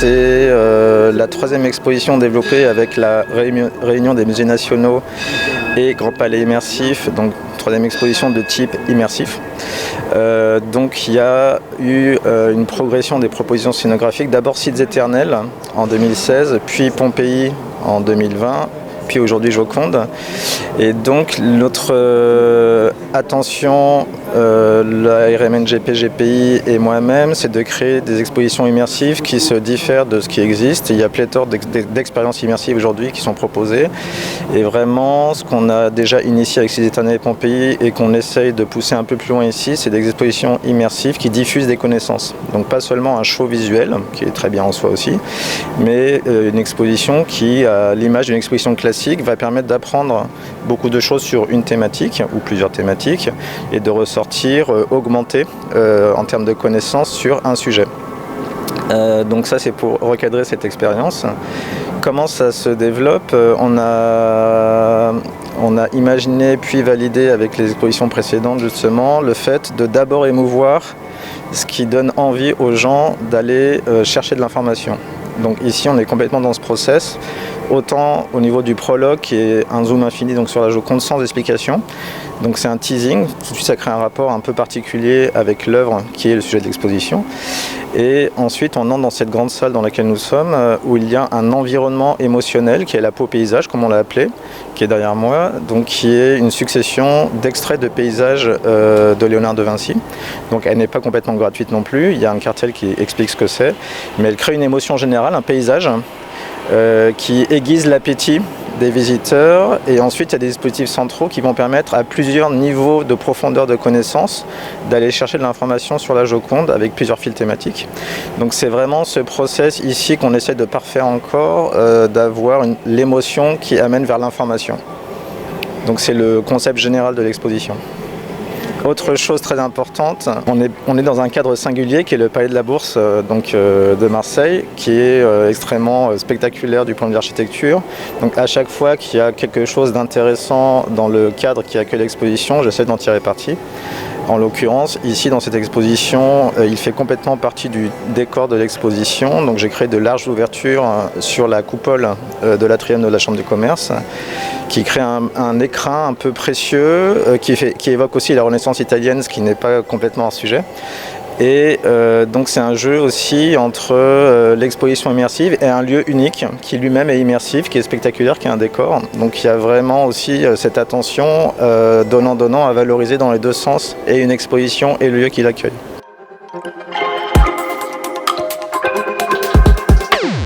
c'est la troisième exposition développée avec la réunion des musées nationaux et Grand Palais Immersif, donc troisième exposition de type immersif. Donc il y a eu une progression des propositions scénographiques, d'abord Sites éternels en 2016, puis Pompéi en 2020, puis aujourd'hui Joconde. Et donc notre attention, la RMNGP, GPI et moi-même, c'est de créer des expositions immersives qui se diffèrent de ce qui existe. Il y a pléthore d'expériences immersives aujourd'hui qui sont proposées. Et vraiment, ce qu'on a déjà initié avec Sites éternels et Pompéi et qu'on essaye de pousser un peu plus loin ici, c'est des expositions immersives qui diffusent des connaissances. Donc pas seulement un show visuel, qui est très bien en soi aussi, mais une exposition qui, à l'image d'une exposition classique, va permettre d'apprendre beaucoup de choses sur une thématique ou plusieurs thématiques et de ressortir augmenté en termes de connaissances sur un sujet. Donc ça, c'est pour recadrer cette expérience. Comment ça se développe ? On a imaginé puis validé avec les expositions précédentes justement le fait de d'abord émouvoir ce qui donne envie aux gens d'aller chercher de l'information. Donc ici, on est complètement dans ce process, autant au niveau du prologue qui est un zoom infini donc sur la Joconde sans explication. Donc c'est un teasing, tout de suite ça crée un rapport un peu particulier avec l'œuvre qui est le sujet de l'exposition. Et ensuite on entre dans cette grande salle dans laquelle nous sommes où il y a un environnement émotionnel qui est la peau paysage comme on l'a appelé, qui est derrière moi, donc qui est une succession d'extraits de paysages de Léonard de Vinci. Donc elle n'est pas complètement gratuite non plus, il y a un cartel qui explique ce que c'est, mais elle crée une émotion générale, un paysage qui aiguise l'appétit des visiteurs, et ensuite il y a des dispositifs centraux qui vont permettre à plusieurs niveaux de profondeur de connaissance d'aller chercher de l'information sur la Joconde avec plusieurs fils thématiques. Donc c'est vraiment ce process ici qu'on essaie de parfaire encore, d'avoir l'émotion qui amène vers l'information. Donc c'est le concept général de l'exposition. Autre chose très importante, on est dans un cadre singulier qui est le Palais de la Bourse de Marseille, qui est extrêmement spectaculaire du point de vue architecture. Donc à chaque fois qu'il y a quelque chose d'intéressant dans le cadre qui accueille l'exposition, j'essaie d'en tirer parti. En l'occurrence, ici dans cette exposition, il fait complètement partie du décor de l'exposition. Donc j'ai créé de larges ouvertures sur la coupole de l'atrium de la Chambre du commerce, qui crée un écrin un peu précieux, qui évoque aussi la Renaissance italienne, ce qui n'est pas complètement hors sujet. Et donc c'est un jeu aussi entre l'exposition immersive et un lieu unique qui lui-même est immersif, qui est spectaculaire, qui est un décor. Donc il y a vraiment aussi cette attention donnant à valoriser dans les deux sens, et une exposition et le lieu qui l'accueille.